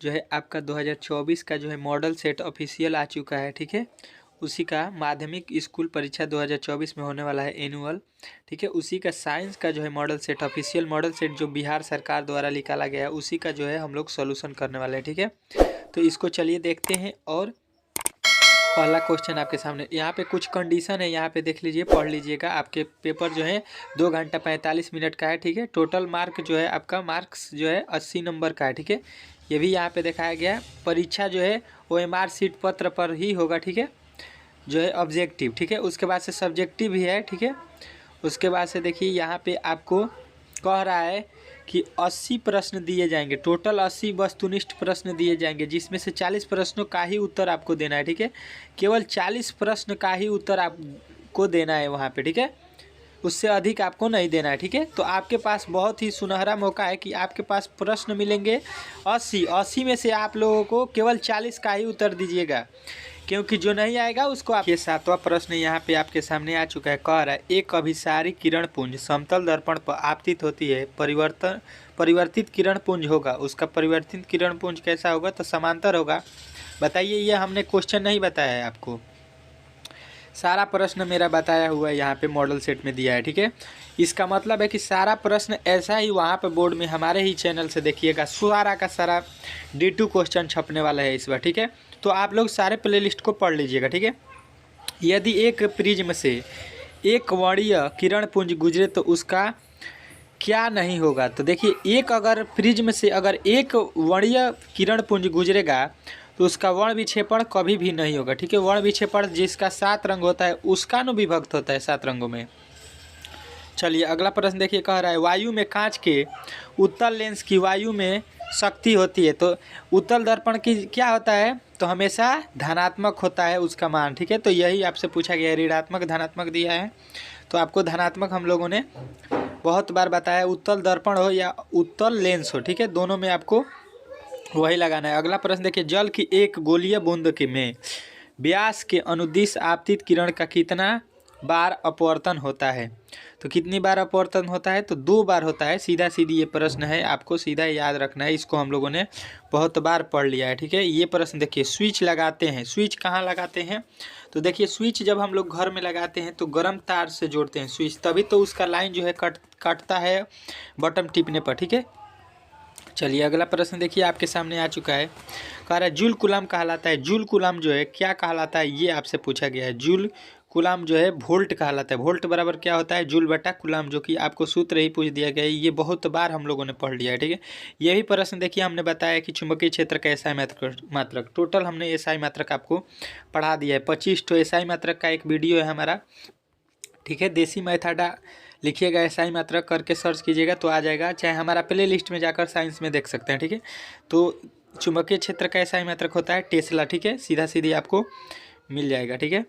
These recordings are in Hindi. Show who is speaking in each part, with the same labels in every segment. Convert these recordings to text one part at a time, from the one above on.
Speaker 1: जो है आपका 2024 का जो है मॉडल सेट ऑफिशियल आ चुका है, ठीक है। उसी का माध्यमिक स्कूल परीक्षा 2024 में होने वाला है एनुअल, ठीक है। उसी का साइंस का जो है model set, official model set जो बिहार सरकार द्वारा निकाला गया है, उसी का जो है हम लोग सॉल्यूशन करने वाले हैं, ठीक है। तो इसको चलिए देखते हैं। और पहला क्वेश्चन आपके सामने, यहाँ पे कुछ कंडीशन है, यहाँ पे देख लीजिए, पढ़ लीजिएगा। आपके पेपर जो है 2 घंटा 45 मिनट का है, ठीक है। टोटल मार्क जो है आपका मार्क्स जो है 80 नंबर का है, ठीक है। ये भी यहाँ पे दिखाया गया है। परीक्षा जो है OMR सीट पत्र पर ही होगा, ठीक है, जो है ऑब्जेक्टिव, ठीक है। उसके बाद से सब्जेक्टिव भी है, ठीक है। उसके बाद से देखिए यहाँ पे आपको कह रहा है कि 80 प्रश्न दिए जाएंगे, टोटल 80 वस्तुनिष्ठ प्रश्न दिए जाएंगे, जिसमें से 40 प्रश्नों का ही उत्तर आपको देना है, ठीक है। केवल 40 प्रश्न का ही उत्तर आपको देना है वहाँ पे, ठीक है। उससे अधिक आपको नहीं देना है, ठीक है। तो आपके पास बहुत ही सुनहरा मौका है कि आपके पास प्रश्न मिलेंगे 80 में से आप लोगों को केवल 40 का ही उत्तर दीजिएगा, क्योंकि जो नहीं आएगा उसको आप। ये 7वां प्रश्न यहाँ पे आपके सामने आ चुका है। कह रहा है एक अभिसारी किरण पुंज समतल दर्पण पर आपतित होती है, परिवर्तित किरण पुंज होगा, उसका परिवर्तित किरण पुंज कैसा होगा? तो समांतर होगा। बताइए, ये हमने क्वेश्चन नहीं बताया है आपको, सारा प्रश्न मेरा बताया हुआ है यहाँ पे मॉडल सेट में दिया है, ठीक है। इसका मतलब है कि सारा प्रश्न ऐसा ही वहाँ पे बोर्ड में हमारे ही चैनल से देखिएगा, सारा का सारा D2 क्वेश्चन छपने वाला है इस बार, ठीक है। तो आप लोग सारे प्लेलिस्ट को पढ़ लीजिएगा, ठीक है। यदि एक प्रिज्म से एक वर्णीय किरण पुंज गुजरे तो उसका क्या नहीं होगा? तो देखिए, एक अगर प्रिज्म से अगर एक वर्णीय किरण पुंज गुजरेगा तो उसका वर्ण विक्षेपण कभी भी नहीं होगा, ठीक है। वर्ण विक्षेपण जिसका 7 रंग होता है उसका नु विभक्त होता है 7 रंगों में। चलिए अगला प्रश्न देखिए, कह रहा है वायु में कांच के उत्तल लेंस की वायु में शक्ति होती है, तो उत्तल दर्पण की क्या होता है? तो हमेशा धनात्मक होता है उसका मान, ठीक है। तो यही आपसे पूछा गया है, ऋणात्मक धनात्मक दिया है, तो आपको धनात्मक हम लोगों ने बहुत बार बताया। उत्तल दर्पण हो या उत्तल लेंस हो, ठीक है, दोनों में आपको वही लगाना है। अगला प्रश्न देखिए, जल की एक गोलीय बूंद के में व्यास के अनुदिश आपतित किरण का कितना बार अपवर्तन होता है? तो कितनी बार अपवर्तन होता है? तो 2 बार होता है। सीधा सीधी ये प्रश्न है, आपको सीधा याद रखना है, इसको हम लोगों ने बहुत बार पढ़ लिया है, ठीक है। ये प्रश्न देखिए, स्विच लगाते हैं, स्विच कहाँ लगाते हैं? तो देखिए, स्विच जब हम लोग घर में लगाते हैं तो गर्म तार से जोड़ते हैं स्विच, तभी तो उसका लाइन जो है कटता है बटन टिपने पर, ठीक है। चलिए अगला प्रश्न देखिए, आपके सामने आ चुका है। कह रहा है जूल कूलम कहलाता है, जूल कूलम जो है क्या कहलाता है? ये आपसे पूछा गया है। जूल कूलम जो है वोल्ट कहलाता है। वोल्ट बराबर क्या होता है? जूल बटा कूलम, जो कि आपको सूत्र ही पूछ दिया गया है। ये बहुत बार हम लोगों ने पढ़ लिया है, ठीक है। ये भी प्रश्न देखिए, हमने बताया कि चुंबकीय क्षेत्र का एसआई मात्रक, टोटल हमने एसआई मात्रक आपको पढ़ा दिया है। 25 तो एसआई मात्रक का एक वीडियो है हमारा, ठीक है। देसी मैथडा लिखिएगा, एसआई मात्रक करके सर्च कीजिएगा तो आ जाएगा, चाहे हमारा प्ले लिस्ट में जाकर साइंस में देख सकते हैं, ठीक है। तो चुंबकीय क्षेत्र का एसआई मात्रक होता है टेस्ला, ठीक है, सीधा सीधी आपको मिल जाएगा, ठीक है।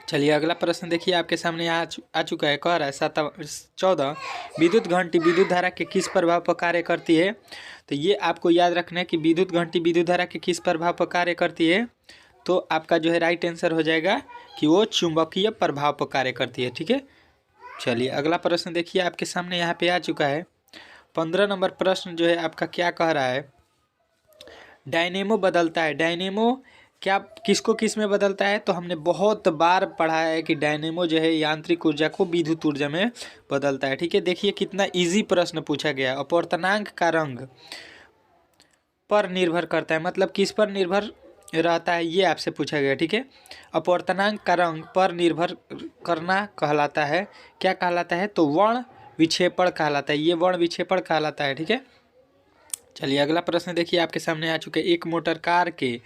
Speaker 1: चलिए अगला प्रश्न देखिए, आपके सामने आ चुका है। कह रहा है 14 विद्युत घंटी विद्युत धारा के किस प्रभाव पर कार्य करती है? तो ये आपको याद रखना है कि विद्युत घंटी विद्युत धारा के किस प्रभाव पर कार्य करती है? तो आपका जो है राइट आंसर हो जाएगा कि वो चुंबकीय प्रभाव पर कार्य करती है, ठीक है। चलिए अगला प्रश्न देखिए, आपके सामने यहाँ पे आ चुका है। 15 नंबर प्रश्न जो है आपका क्या कह रहा है? डायनेमो बदलता है, डायनेमो क्या किसको किस में बदलता है? तो हमने बहुत बार पढ़ा है कि डायनेमो जो है यांत्रिक ऊर्जा को विद्युत ऊर्जा में बदलता है, ठीक है। देखिए कितना इजी प्रश्न पूछा गया है। अपवर्तनांक का रंग पर निर्भर करता है, मतलब किस पर निर्भर रहता है, ये आपसे पूछा गया, ठीक है। अपवर्तनांक का रंग पर निर्भर करना कहलाता है, क्या कहलाता है? तो वर्ण विक्षेपण कहलाता है, ये वर्ण विक्षेपण कहलाता है, ठीक है। चलिए अगला प्रश्न देखिए, आपके सामने आ चुके। एक मोटर कार के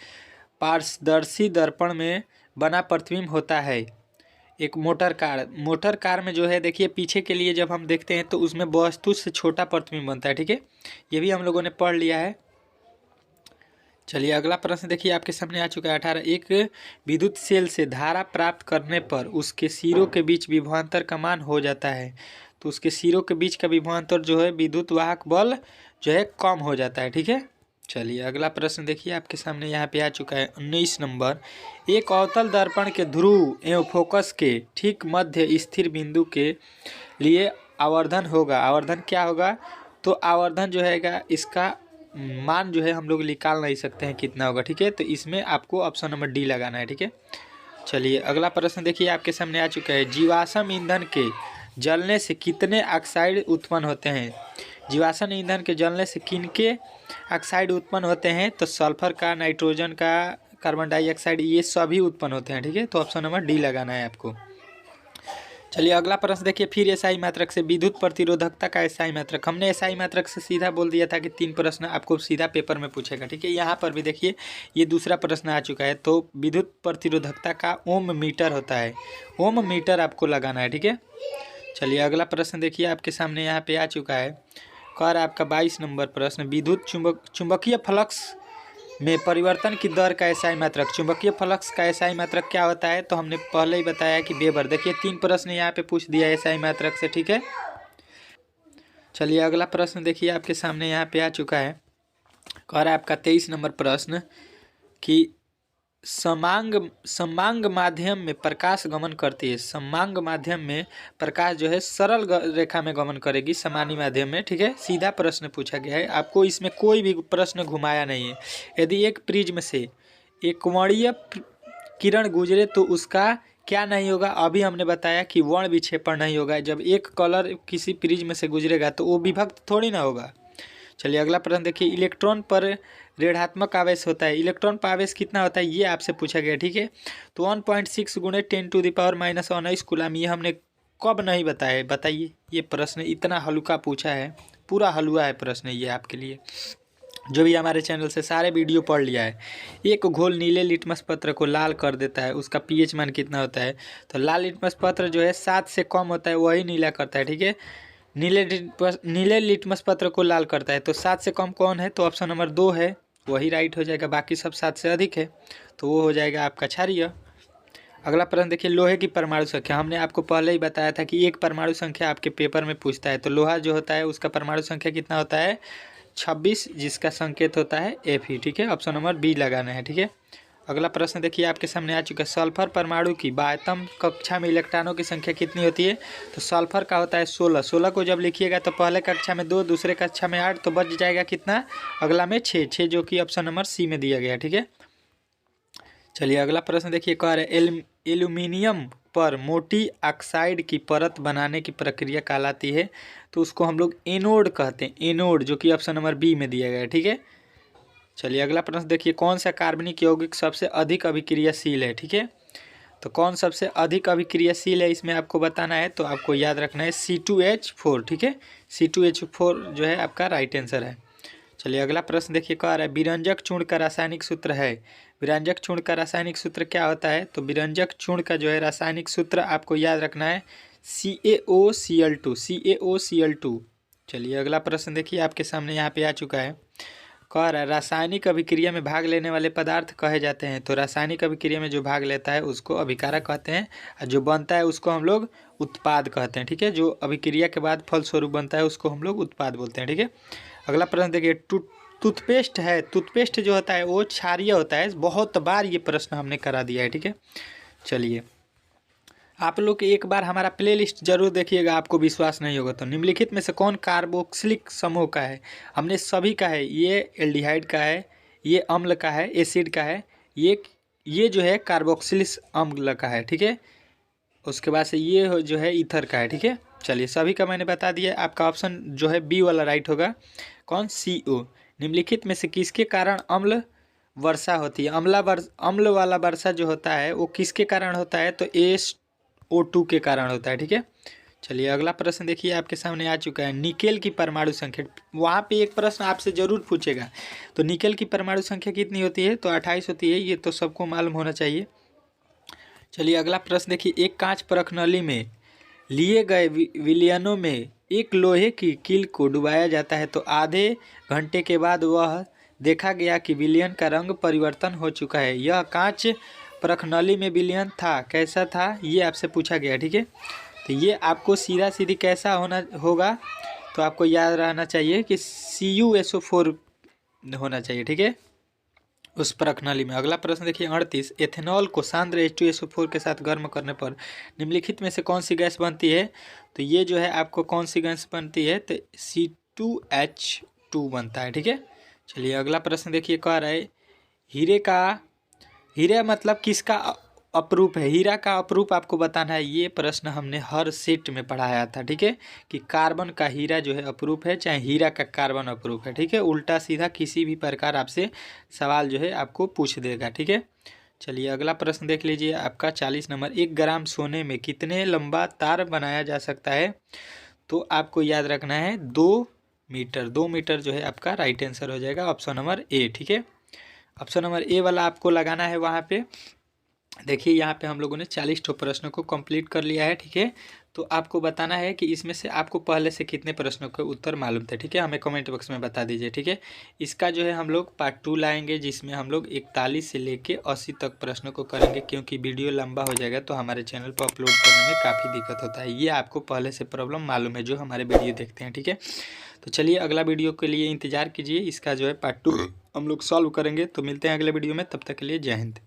Speaker 1: पारदर्शी दर्पण में बना प्रतिबिंब होता है। एक मोटर कार में जो है देखिए, पीछे के लिए जब हम देखते हैं तो उसमें वस्तु से छोटा प्रतिबिंब बनता है, ठीक है। ये भी हम लोगों ने पढ़ लिया है। चलिए अगला प्रश्न देखिए, आपके सामने आ चुका है। 18 एक विद्युत सेल से धारा प्राप्त करने पर उसके सिरों के बीच विभवांतर का मान हो जाता है, तो उसके सिरों के बीच का विभवांतर जो है विद्युत वाहक बल जो है कम हो जाता है, ठीक है। चलिए अगला प्रश्न देखिए, आपके सामने यहाँ पे आ चुका है 19 नंबर। एक अवतल दर्पण के ध्रुव एवं फोकस के ठीक मध्य स्थिर बिंदु के लिए आवर्धन होगा। आवर्धन क्या होगा? तो आवर्धन जो है इसका मान जो है हम लोग निकाल नहीं सकते हैं कितना होगा, ठीक है। तो इसमें आपको ऑप्शन नंबर डी लगाना है, ठीक है। चलिए अगला प्रश्न देखिए आपके सामने आ चुका है। जीवाश्म ईंधन के जलने से कितने ऑक्साइड उत्पन्न होते हैं? जीवाश्म ईंधन के जलने से किनके ऑक्साइड उत्पन्न होते हैं? तो सल्फर का, नाइट्रोजन का, कार्बन डाइऑक्साइड, ये सभी उत्पन्न होते हैं, ठीक है। तो ऑप्शन नंबर डी लगाना है आपको। चलिए अगला प्रश्न देखिए, फिर एसआई मात्रक से विद्युत प्रतिरोधकता का एसआई मात्रक। हमने एसआई मात्रक से सीधा बोल दिया था कि 3 प्रश्न आपको सीधा पेपर में पूछेगा, ठीक है। यहाँ पर भी देखिए ये दूसरा प्रश्न आ चुका है। तो विद्युत प्रतिरोधकता का ओम मीटर होता है, ओम मीटर आपको लगाना है, ठीक है। चलिए अगला प्रश्न देखिए आपके सामने यहाँ पे आ चुका है। कर आपका 22 नंबर प्रश्न, विद्युत चुंबकीय फ्लक्स में परिवर्तन की दर का एसआई मात्रक। चुंबकीय फ्लक्स का एसआई मात्रक क्या होता है? तो हमने पहले ही बताया कि वेबर। देखिए 3 प्रश्न यहाँ पे पूछ दिया एसआई मात्रक से, ठीक है। चलिए अगला प्रश्न देखिए आपके सामने यहाँ पे आ चुका है। कर आपका 23 नंबर प्रश्न कि समांग माध्यम में प्रकाश गमन करती है। समांग माध्यम में प्रकाश जो है सरल रेखा में गमन करेगी, समानी माध्यम में, ठीक है। सीधा प्रश्न पूछा गया है, आपको इसमें कोई भी प्रश्न घुमाया नहीं है। यदि एक प्रिज्म से एक कोणीय किरण गुजरे तो उसका क्या नहीं होगा? अभी हमने बताया कि वर्ण विक्षेपण नहीं होगा। जब एक कलर किसी प्रिज्म से गुजरेगा तो वो विभक्त थोड़ी ना होगा। चलिए अगला प्रश्न देखिए, इलेक्ट्रॉन पर ऋणात्मक आवेश होता है। इलेक्ट्रॉन पर आवेश कितना होता है ये आपसे पूछा गया, ठीक है। तो 1.6 × 10⁻⁻⁻⁰ कूलम, ये हमने कब नहीं बताया? बताइए। ये प्रश्न इतना हल्का पूछा है, पूरा हलवा है प्रश्न ये आपके लिए। जो भी हमारे चैनल से सारे वीडियो पढ़ लिया है। एक घोल नीले लिटमस पत्र को लाल कर देता है, उसका पीएच मान कितना होता है? तो लाल लिटमस पत्र जो है 7 से कम होता है वही नीला करता है, ठीक है। नीले लिटमस पत्र को लाल करता है, तो 7 से कम कौन है? तो ऑप्शन नंबर 2 है, वही राइट हो जाएगा। बाकी सब 7 से अधिक है तो वो हो जाएगा आपका क्षारीय। अगला प्रश्न देखिए, लोहे की परमाणु संख्या। हमने आपको पहले ही बताया था कि एक परमाणु संख्या आपके पेपर में पूछता है। तो लोहा जो होता है उसका परमाणु संख्या कितना होता है? 26, जिसका संकेत होता है Fe, ठीक है। ऑप्शन नंबर बी लगाना है, ठीक है। अगला प्रश्न देखिए आपके सामने आ चुका है। सल्फर परमाणु की बाह्यतम कक्षा में इलेक्ट्रॉनों की संख्या कितनी होती है? तो सल्फर का होता है 16। 16 को जब लिखिएगा तो पहले कक्षा में 2, दूसरे कक्षा में 8, तो बच जाएगा कितना? अगला में 6, जो कि ऑप्शन नंबर सी में दिया गया, ठीक है। चलिए अगला प्रश्न देखिए, कह रहे एल्यूमिनियम पर मोटी ऑक्साइड की परत बनाने की प्रक्रिया कहलाती है। तो उसको हम लोग एनोड कहते हैं, एनोड, जो कि ऑप्शन नंबर बी में दिया गया है, ठीक है। चलिए अगला प्रश्न देखिए, कौन सा कार्बनिक यौगिक सबसे अधिक अभिक्रियाशील है, ठीक है। तो कौन सबसे अधिक अभिक्रियाशील है इसमें आपको बताना है। तो आपको याद रखना है C2H4, ठीक है। C2H4 जो है आपका राइट आंसर है। चलिए अगला प्रश्न देखिए, कह रहा है विरंजक चूर्ण का रासायनिक सूत्र है। विरंजक चूर्ण का रासायनिक सूत्र क्या होता है? तो विरंजक चूर्ण का जो है रासायनिक सूत्र आपको याद रखना है CaOCl2, CaOCl2। चलिए अगला प्रश्न देखिए आपके सामने यहाँ पे आ चुका है। कह रहा है रासायनिक अभिक्रिया में भाग लेने वाले पदार्थ कहे जाते हैं। तो रासायनिक अभिक्रिया में जो भाग लेता है उसको अभिकारक कहते हैं, और जो बनता है उसको हम लोग उत्पाद कहते हैं, ठीक है। जो अभिक्रिया के बाद फलस्वरूप बनता है उसको हम लोग उत्पाद बोलते हैं, ठीक है। अगला प्रश्न देखिए, टूथपेस्ट है। टूथपेस्ट जो होता है वो क्षारीय होता है। बहुत बार ये प्रश्न हमने करा दिया है, ठीक है। चलिए आप लोग एक बार हमारा प्लेलिस्ट जरूर देखिएगा, आपको विश्वास नहीं होगा तो। निम्नलिखित में से कौन कार्बोक्सिलिक समूह का है? हमने सभी का है, ये एल्डिहाइड का है, ये अम्ल का है, एसिड का है, ये जो है कार्बोक्सिलिक अम्ल का है, ठीक है। उसके बाद से ये जो है ईथर का है, ठीक है। चलिए सभी का मैंने बता दिया। आपका ऑप्शन जो है बी वाला राइट होगा। कौन? CO। निम्नलिखित में से किसके कारण अम्ल वर्षा होती है? अम्ल वाला वर्षा जो होता है वो किसके कारण होता है? तो SO2 के कारण होता है, ठीक है। चलिए अगला प्रश्न देखिए आपके सामने आ चुका है। निकेल की परमाणु संख्या, वहाँ पे एक प्रश्न आपसे जरूर पूछेगा। तो निकेल की परमाणु संख्या कितनी होती है? तो 28 होती है, ये तो सबको मालूम होना चाहिए। चलिए अगला प्रश्न देखिए, एक कांच परख नली में लिए गए विलयनों में एक लोहे की कील को डुबाया जाता है। तो आधे घंटे के बाद वह देखा गया कि विलयन का रंग परिवर्तन हो चुका है। यह कांच परख नली में विलयन था, कैसा था ये आपसे पूछा गया, ठीक है। तो ये आपको सीधा सीधी कैसा होगा? तो आपको याद रहना चाहिए कि CuSO4 होना चाहिए, ठीक है, उस परख नली में। अगला प्रश्न देखिए 38, एथेनॉल को सांद्र H2SO4 के साथ गर्म करने पर निम्नलिखित में से कौन सी गैस बनती है? तो ये जो है आपको कौन सी गैस बनती है? तो C2H2 बनता है, ठीक है। चलिए अगला प्रश्न देखिए, कह रहा है हीरे मतलब किसका अपरूप है। हीरा का अपरूप आपको बताना है। ये प्रश्न हमने हर सेट में पढ़ाया था, ठीक है, कि कार्बन का हीरा जो है अपरूप है, चाहे हीरा का कार्बन अपरूप है, ठीक है। उल्टा सीधा किसी भी प्रकार आपसे सवाल जो है आपको पूछ देगा, ठीक है। चलिए अगला प्रश्न देख लीजिए आपका 40 नंबर। 1 ग्राम सोने में कितने लंबा तार बनाया जा सकता है। तो आपको याद रखना है 2 मीटर। 2 मीटर जो है आपका राइट आंसर हो जाएगा, ऑप्शन नंबर ए, ठीक है। ऑप्शन नंबर ए वाला आपको लगाना है वहाँ पे। देखिए यहाँ पे हम लोगों ने 40 ठो प्रश्नों को कंप्लीट कर लिया है, ठीक है। तो आपको बताना है कि इसमें से आपको पहले से कितने प्रश्नों के उत्तर मालूम थे, ठीक है। हमें कमेंट बॉक्स में बता दीजिए, ठीक है। इसका जो है हम लोग पार्ट 2 लाएंगे, जिसमें हम लोग 41 से लेके 80 तक प्रश्नों को करेंगे, क्योंकि वीडियो लंबा हो जाएगा तो हमारे चैनल पर अपलोड करने में काफ़ी दिक्कत होता है। ये आपको पहले से प्रॉब्लम मालूम है जो हमारे वीडियो देखते हैं, ठीक है। तो चलिए अगला वीडियो के लिए इंतज़ार कीजिए, इसका जो है पार्ट 2 हम लोग सॉल्व करेंगे। तो मिलते हैं अगले वीडियो में, तब तक के लिए जय हिंद।